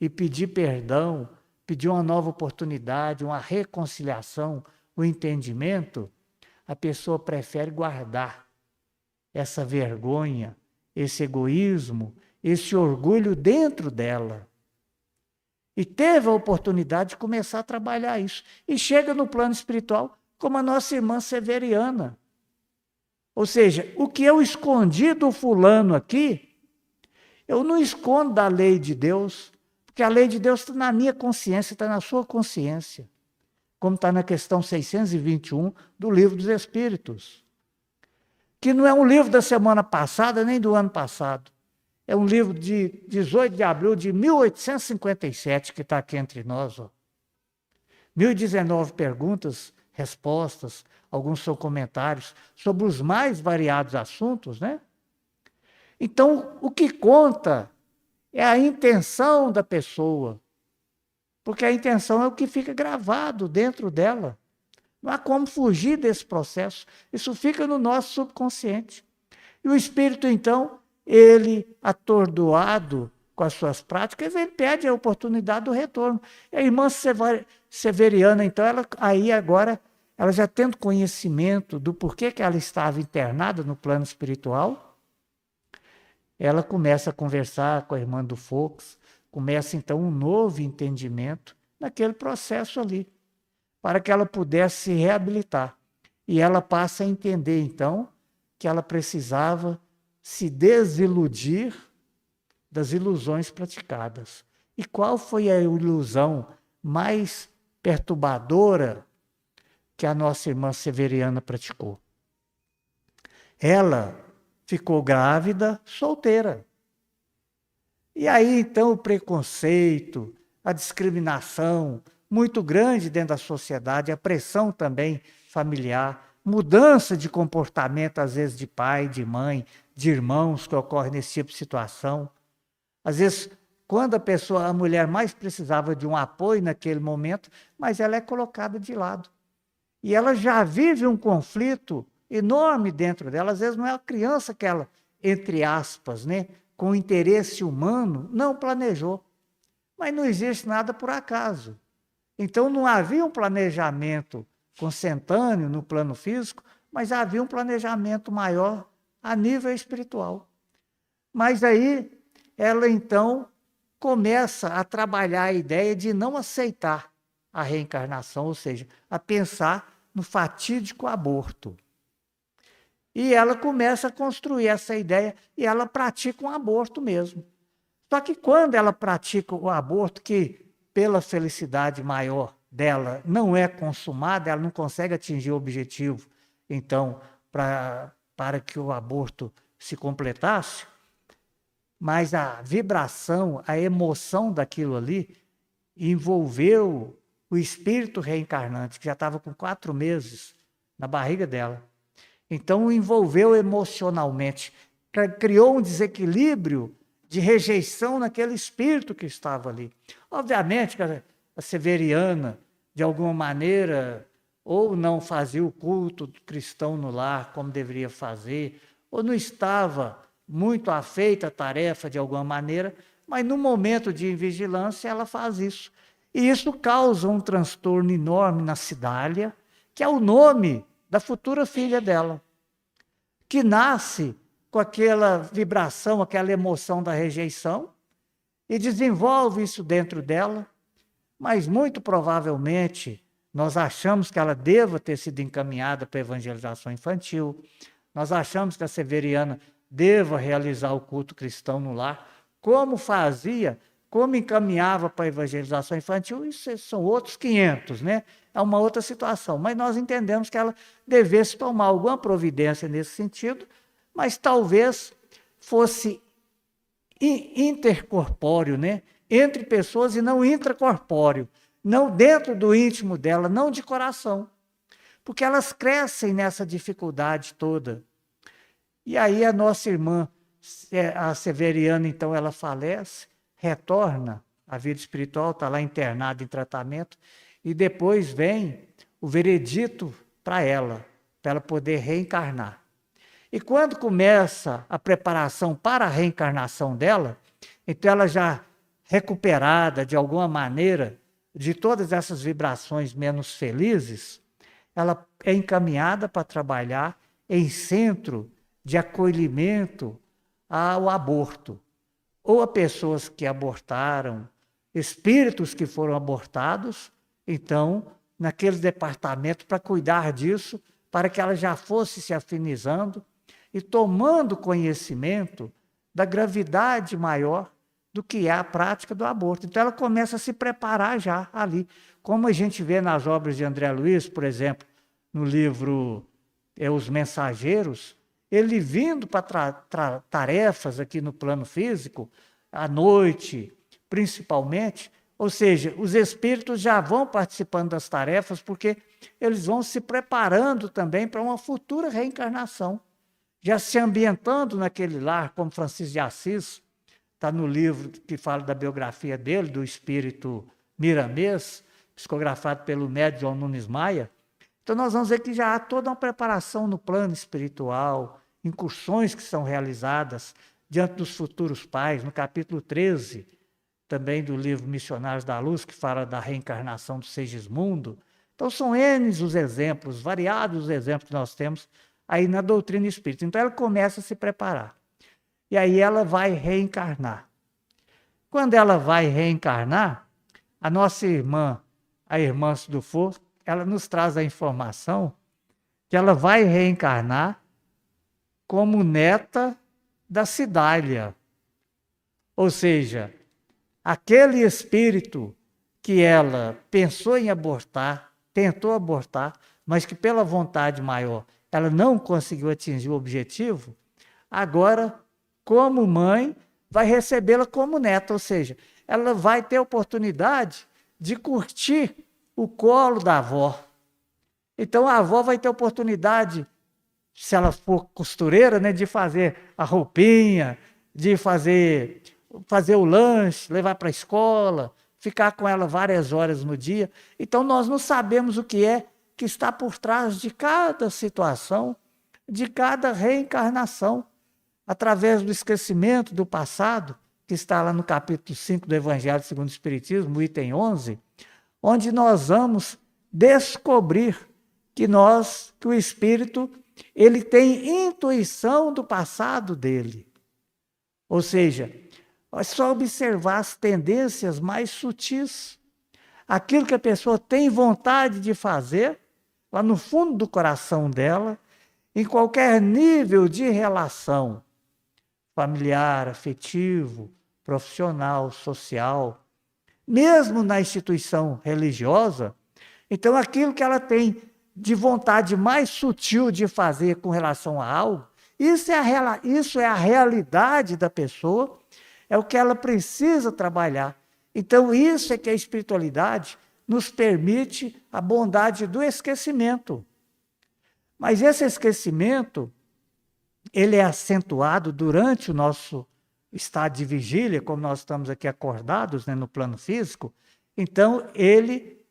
e pedir perdão, pedir uma nova oportunidade, uma reconciliação, um entendimento, a pessoa prefere guardar essa vergonha, esse egoísmo, esse orgulho dentro dela. E teve a oportunidade de começar a trabalhar isso. E chega no plano espiritual, como a nossa irmã Severiana. Ou seja, o que eu escondi do fulano aqui, eu não escondo da lei de Deus, porque a lei de Deus está na minha consciência, está na sua consciência, como está na questão 621 do Livro dos Espíritos, que não é um livro da semana passada nem do ano passado. É um livro de 18 de abril de 1857 que está aqui entre nós. 1019 perguntas, respostas, alguns são comentários sobre os mais variados assuntos, né? Então, o que conta é a intenção da pessoa, porque a intenção é o que fica gravado dentro dela. Não há como fugir desse processo, isso fica no nosso subconsciente. E o espírito, então, ele, atordoado com as suas práticas, ele pede a oportunidade do retorno. E a irmã Severiana, então, ela já tendo conhecimento do porquê que ela estava internada no plano espiritual, ela começa a conversar com a irmã do Fox, começa então um novo entendimento naquele processo ali, para que ela pudesse se reabilitar. E ela passa a entender, então, que ela precisava se desiludir das ilusões praticadas. E qual foi a ilusão mais perturbadora que a nossa irmã Severiana praticou? Ela ficou grávida, solteira. E aí, então, o preconceito, a discriminação muito grande dentro da sociedade, a pressão também familiar, mudança de comportamento, às vezes, de pai, de mãe, de irmãos que ocorre nesse tipo de situação. Às vezes, quando a mulher mais precisava de um apoio naquele momento, mas ela é colocada de lado. E ela já vive um conflito enorme dentro dela. Às vezes não é a criança que ela, entre aspas, né, com interesse humano, não planejou. Mas não existe nada por acaso. Então não havia um planejamento consentâneo no plano físico, mas havia um planejamento maior a nível espiritual. Mas aí ela então começa a trabalhar a ideia de não aceitar a reencarnação, ou seja, a pensar no fatídico aborto. E ela começa a construir essa ideia e ela pratica um aborto mesmo. Só que quando ela pratica o aborto, que pela felicidade maior dela não é consumada, ela não consegue atingir o objetivo, então, para que o aborto se completasse, mas a vibração, a emoção daquilo ali envolveu o espírito reencarnante, que já estava com 4 meses na barriga dela. Então, o envolveu emocionalmente, criou um desequilíbrio de rejeição naquele espírito que estava ali. Obviamente que a Severiana, de alguma maneira, ou não fazia o culto cristão no lar como deveria fazer, ou não estava muito afeita à tarefa de alguma maneira, mas no momento de invigilância ela faz isso. E isso causa um transtorno enorme na Cidália, que é o nome da futura filha dela, que nasce com aquela vibração, aquela emoção da rejeição, e desenvolve isso dentro dela, mas muito provavelmente nós achamos que ela deva ter sido encaminhada para a evangelização infantil, nós achamos que a Severiana deva realizar o culto cristão no lar, como fazia, como encaminhava para a evangelização infantil, isso são outros 500, né? É uma outra situação, mas nós entendemos que ela devesse tomar alguma providência nesse sentido, mas talvez fosse intercorpóreo, né? Entre pessoas e não intracorpóreo, não dentro do íntimo dela, não de coração, porque elas crescem nessa dificuldade toda. E aí a nossa irmã, a Severiana, então, ela falece, retorna à vida espiritual, está lá internada em tratamento, e depois vem o veredito para ela poder reencarnar. E quando começa a preparação para a reencarnação dela, então ela já recuperada de alguma maneira de todas essas vibrações menos felizes, ela é encaminhada para trabalhar em centro de acolhimento ao aborto, ou a pessoas que abortaram, espíritos que foram abortados, então, naquele departamento para cuidar disso, para que ela já fosse se afinizando e tomando conhecimento da gravidade maior do que é a prática do aborto. Então, ela começa a se preparar já ali, como a gente vê nas obras de André Luiz, por exemplo, no livro Os Mensageiros, ele vindo para tarefas aqui no plano físico, à noite, principalmente, ou seja, os espíritos já vão participando das tarefas porque eles vão se preparando também para uma futura reencarnação, já se ambientando naquele lar, como Francisco de Assis, está no livro que fala da biografia dele, do espírito Miramês, psicografado pelo médium João Nunes Maia. Então nós vamos ver que já há toda uma preparação no plano espiritual, incursões que são realizadas diante dos futuros pais, no capítulo 13, também do livro Missionários da Luz, que fala da reencarnação do Segismundo. Então são N os exemplos, variados os exemplos que nós temos aí na doutrina espírita. Então ela começa a se preparar. E aí ela vai reencarnar. Quando ela vai reencarnar, a nossa irmã, a irmã Dufour, ela nos traz a informação que ela vai reencarnar como neta da Cidália. Ou seja, aquele espírito que ela pensou em abortar, tentou abortar, mas que pela vontade maior ela não conseguiu atingir o objetivo, agora, como mãe, vai recebê-la como neta, ou seja, ela vai ter a oportunidade de curtir o colo da avó. Então a avó vai ter a oportunidade, se ela for costureira, né, de fazer a roupinha, de fazer o lanche, levar para a escola, ficar com ela várias horas no dia. Então nós não sabemos o que é que está por trás de cada situação, de cada reencarnação, através do esquecimento do passado, que está lá no capítulo 5 do Evangelho segundo o Espiritismo, item 11, onde nós vamos descobrir que o espírito, ele tem intuição do passado dele. Ou seja, é só observar as tendências mais sutis, aquilo que a pessoa tem vontade de fazer, lá no fundo do coração dela, em qualquer nível de relação, familiar, afetivo, profissional, social, mesmo na instituição religiosa. Então, aquilo que ela tem de vontade mais sutil de fazer com relação a algo, isso é a realidade da pessoa, é o que ela precisa trabalhar. Então, isso é que a espiritualidade nos permite a bondade do esquecimento. Mas esse esquecimento, ele é acentuado durante o nosso estado de vigília, como nós estamos aqui acordados, né, no plano físico. Então, ele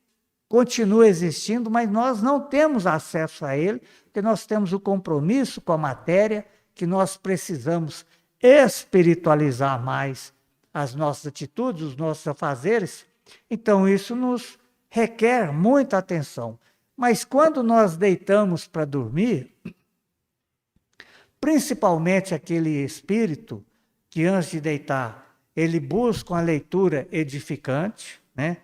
continua existindo, mas nós não temos acesso a ele, porque nós temos o compromisso com a matéria, que nós precisamos espiritualizar mais as nossas atitudes, os nossos afazeres. Então, isso nos requer muita atenção. Mas quando nós deitamos para dormir, principalmente aquele espírito que antes de deitar, ele busca uma leitura edificante, né?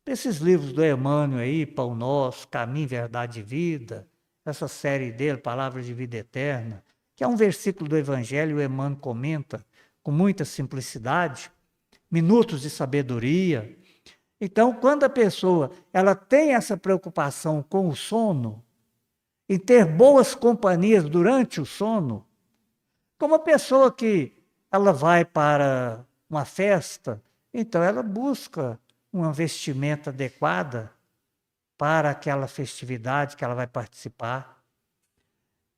Esses livros do Emmanuel aí, Pão Nosso, Caminho, Verdade e Vida, essa série dele, Palavras de Vida Eterna, que é um versículo do Evangelho, o Emmanuel comenta com muita simplicidade, minutos de sabedoria. Então, quando a pessoa ela tem essa preocupação com o sono, em ter boas companhias durante o sono, como a pessoa que ela vai para uma festa, então ela busca uma vestimenta adequada para aquela festividade que ela vai participar.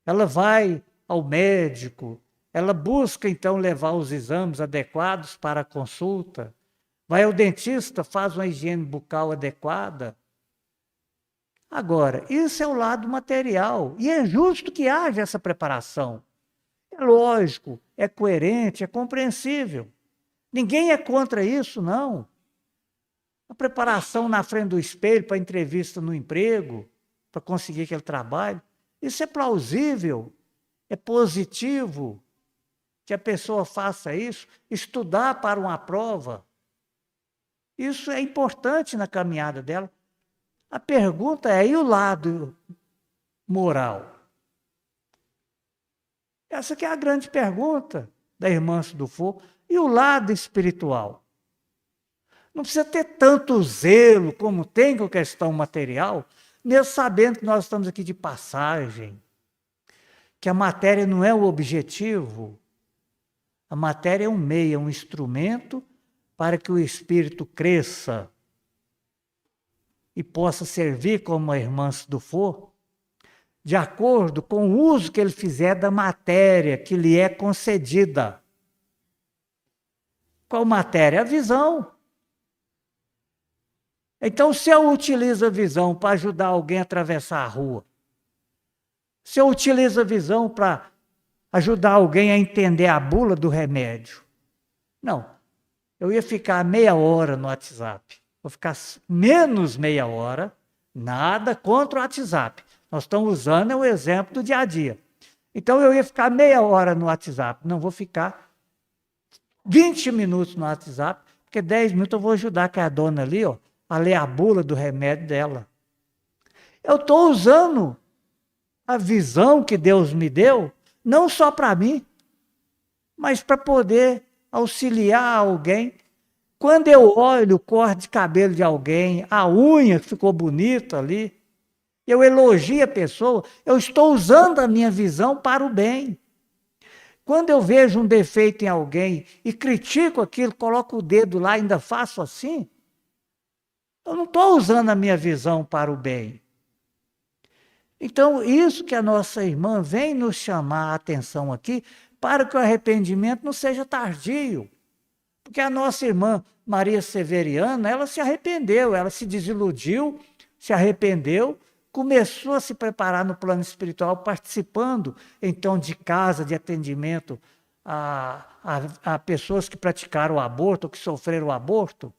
Ela vai ao médico, ela busca então levar os exames adequados para a consulta, vai ao dentista, faz uma higiene bucal adequada. Agora, isso é o lado material, e é justo que haja essa preparação. É lógico, é coerente, é compreensível. Ninguém é contra isso, não. A preparação na frente do espelho para entrevista no emprego, para conseguir aquele trabalho, isso é plausível, é positivo que a pessoa faça isso, estudar para uma prova. Isso é importante na caminhada dela. A pergunta é, e o lado moral? Essa que é a grande pergunta da irmã Dufour. E o lado espiritual? Não precisa ter tanto zelo como tem com a questão material, mesmo sabendo que nós estamos aqui de passagem, que a matéria não é o objetivo. A matéria é um meio, é um instrumento para que o espírito cresça e possa servir como a irmã Dufour, de acordo com o uso que ele fizer da matéria que lhe é concedida. Qual matéria? A visão. Então, se eu utilizo a visão para ajudar alguém a atravessar a rua, se eu utilizo a visão para ajudar alguém a entender a bula do remédio, não, eu ia ficar meia hora no WhatsApp, vou ficar menos meia hora, nada contra o WhatsApp. Nós estamos usando o exemplo do dia a dia. Então, eu ia ficar meia hora no WhatsApp, não vou ficar 20 minutos no WhatsApp, porque 10 minutos eu vou ajudar a dona ali, ó, a ler a bula do remédio dela. Eu estou usando a visão que Deus me deu, não só para mim, mas para poder auxiliar alguém. Quando eu olho o corte de cabelo de alguém, a unha que ficou bonita ali, eu elogio a pessoa, eu estou usando a minha visão para o bem. Quando eu vejo um defeito em alguém e critico aquilo, coloco o dedo lá e ainda faço assim, eu não estou usando a minha visão para o bem. Então, isso que a nossa irmã vem nos chamar a atenção aqui, para que o arrependimento não seja tardio. Porque a nossa irmã Maria Severiana, ela se arrependeu, ela se desiludiu, se arrependeu, começou a se preparar no plano espiritual, participando, então, de casa, de atendimento a pessoas que praticaram o aborto, ou que sofreram o aborto.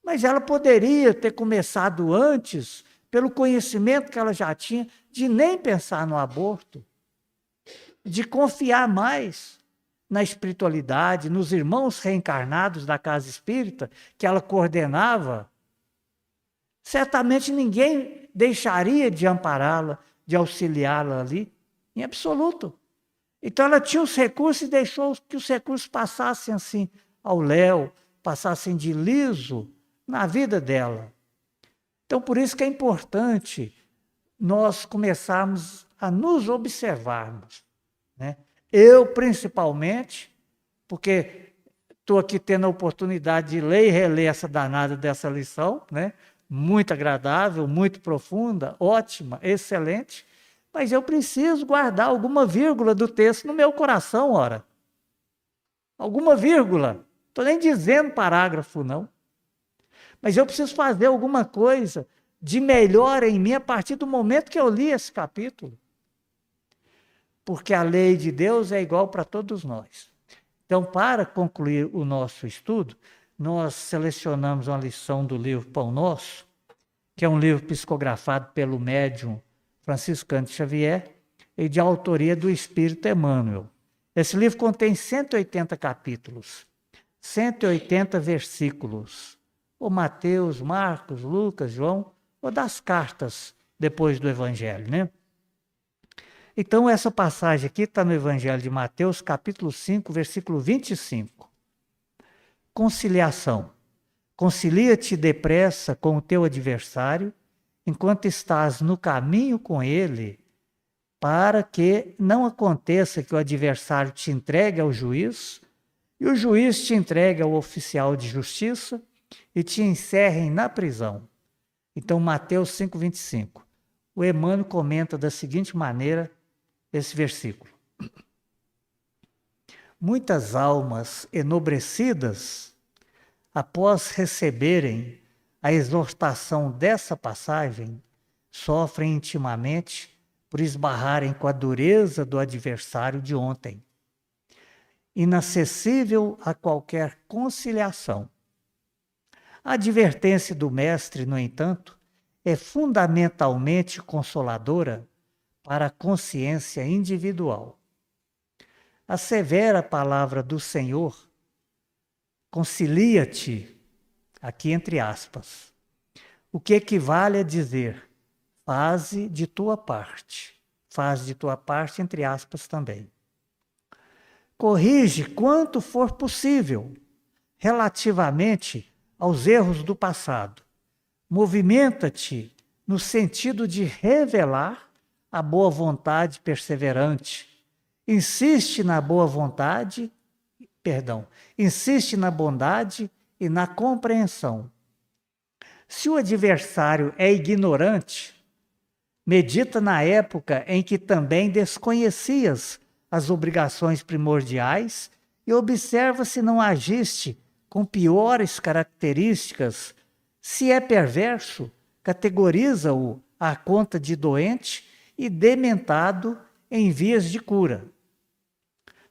Mas ela poderia ter começado antes, pelo conhecimento que ela já tinha, de nem pensar no aborto, de confiar mais na espiritualidade, nos irmãos reencarnados da casa espírita, que ela coordenava. Certamente ninguém deixaria de ampará-la, de auxiliá-la ali, em absoluto. Então ela tinha os recursos e deixou que os recursos passassem assim ao léu, passassem de liso na vida dela. Então, por isso que é importante nós começarmos a nos observarmos, né? Eu, principalmente, porque estou aqui tendo a oportunidade de ler e reler essa danada dessa lição, né? Muito agradável, muito profunda, ótima, excelente, mas eu preciso guardar alguma vírgula do texto no meu coração, ora. Alguma vírgula. Estou nem dizendo parágrafo, não. Mas eu preciso fazer alguma coisa de melhor em mim a partir do momento que eu li esse capítulo. Porque a lei de Deus é igual para todos nós. Então, para concluir o nosso estudo, nós selecionamos uma lição do livro Pão Nosso, que é um livro psicografado pelo médium Francisco Cândido Xavier e de autoria do Espírito Emmanuel. Esse livro contém 180 capítulos, 180 versículos, ou Mateus, Marcos, Lucas, João, ou das cartas depois do Evangelho, né? Então, essa passagem aqui está no Evangelho de Mateus, capítulo 5, versículo 25. Conciliação. Concilia-te depressa com o teu adversário, enquanto estás no caminho com ele, para que não aconteça que o adversário te entregue ao juiz, e o juiz te entregue ao oficial de justiça, e te encerrem na prisão. Então, Mateus 5, 25. O Emmanuel comenta da seguinte maneira esse versículo. Muitas almas enobrecidas, após receberem a exortação dessa passagem, sofrem intimamente por esbarrarem com a dureza do adversário de ontem, inacessível a qualquer conciliação. A advertência do mestre, no entanto, é fundamentalmente consoladora para a consciência individual. A severa palavra do Senhor, concilia-te, aqui entre aspas, o que equivale a dizer, faze de tua parte. Faze de tua parte, entre aspas, também. Corrige quanto for possível, relativamente aos erros do passado. Movimenta-te no sentido de revelar a boa vontade perseverante. Insiste na bondade e na compreensão. Se o adversário é ignorante, medita na época em que também desconhecias as obrigações primordiais e observa se não agiste com piores características. Se é perverso, categoriza-o à conta de doente e dementado em vias de cura.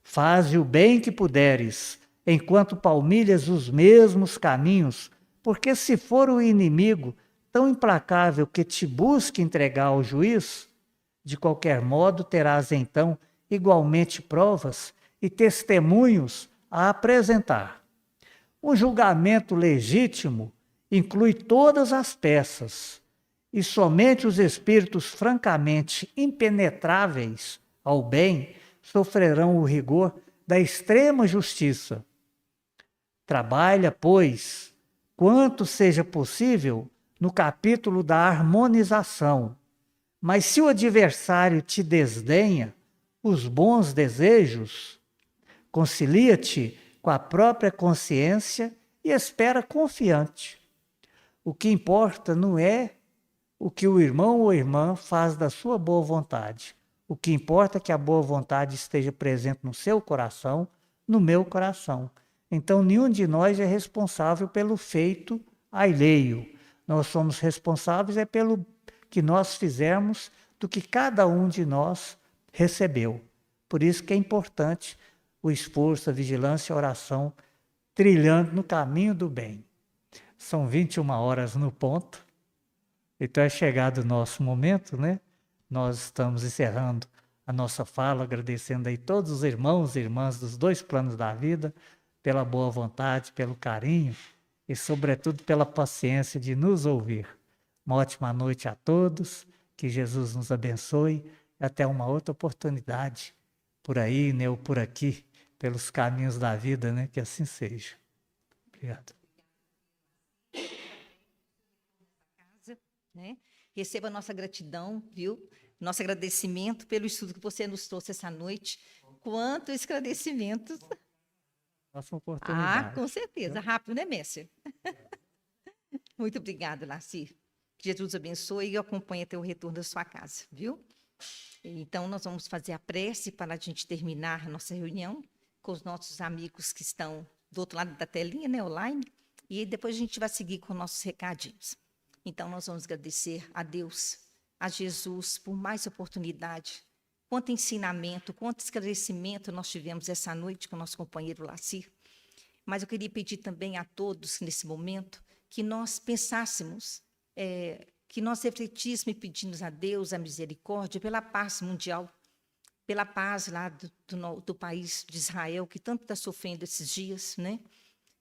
Faze o bem que puderes, enquanto palmilhas os mesmos caminhos, porque se for o inimigo tão implacável que te busque entregar ao juiz, de qualquer modo terás então igualmente provas e testemunhos a apresentar. Um julgamento legítimo inclui todas as peças, e somente os espíritos francamente impenetráveis ao bem sofrerão o rigor da extrema justiça. Trabalha, pois, quanto seja possível, no capítulo da harmonização. Mas se o adversário te desdenha os bons desejos, concilia-te com a própria consciência e espera confiante. O que importa não é o que o irmão ou irmã faz da sua boa vontade. O que importa é que a boa vontade esteja presente no seu coração, no meu coração. Então, nenhum de nós é responsável pelo feito alheio. Nós somos responsáveis pelo que nós fizermos, do que cada um de nós recebeu. Por isso que é importante o esforço, a vigilância e a oração, trilhando no caminho do bem. São 21 horas no ponto. Então é chegado o nosso momento, né? Nós estamos encerrando a nossa fala, agradecendo aí todos os irmãos e irmãs dos dois planos da vida, pela boa vontade, pelo carinho e, sobretudo, pela paciência de nos ouvir. Uma ótima noite a todos, que Jesus nos abençoe e até uma outra oportunidade, por aí, né, ou por aqui, pelos caminhos da vida, né? Que assim seja. Obrigado. Né? Receba a nossa gratidão, viu? Nosso agradecimento pelo estudo que você nos trouxe essa noite. Quanto esclarecimento. Nossa oportunidade. Com certeza. Rápido, né, Messer? Muito obrigada, Laci. Que Jesus abençoe e acompanhe até o retorno da sua casa, viu? Então, nós vamos fazer a prece para a gente terminar a nossa reunião com os nossos amigos que estão do outro lado da telinha, né, online, e depois a gente vai seguir com nossos recadinhos. Então, nós vamos agradecer a Deus, a Jesus, por mais oportunidade. Quanto ensinamento, quanto esclarecimento nós tivemos essa noite com o nosso companheiro Laci. Mas eu queria pedir também a todos, nesse momento, que nós pensássemos, que nós refletíssemos e pedimos a Deus a misericórdia pela paz mundial, pela paz lá do país de Israel, que tanto está sofrendo esses dias, né?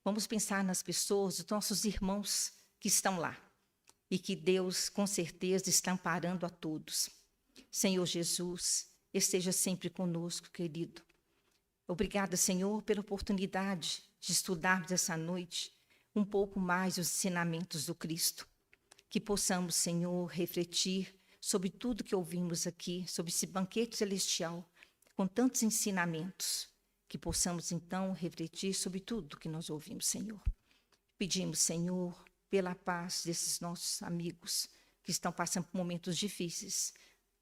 Vamos pensar nas pessoas, os nossos irmãos que estão lá, e que Deus, com certeza, está amparando a todos. Senhor Jesus, esteja sempre conosco, querido. Obrigada, Senhor, pela oportunidade de estudarmos essa noite um pouco mais os ensinamentos do Cristo. Que possamos, Senhor, refletir sobre tudo que ouvimos aqui, sobre esse banquete celestial, com tantos ensinamentos. Que possamos, então, refletir sobre tudo que nós ouvimos, Senhor. Pedimos, Senhor, pela paz desses nossos amigos que estão passando por momentos difíceis.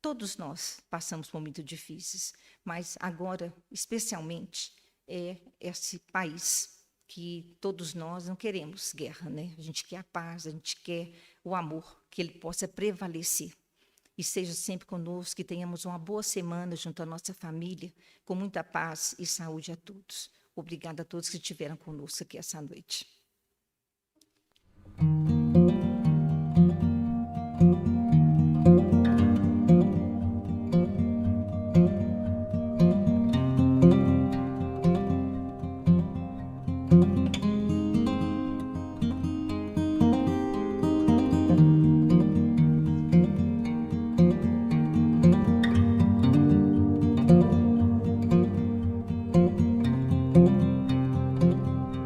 Todos nós passamos por momentos difíceis, mas agora, especialmente, é esse país que todos nós não queremos guerra, né? A gente quer a paz, a gente quer o amor, que ele possa prevalecer. e seja sempre conosco, que tenhamos uma boa semana junto à nossa família, com muita paz e saúde a todos. Obrigada a todos que estiveram conosco aqui essa noite.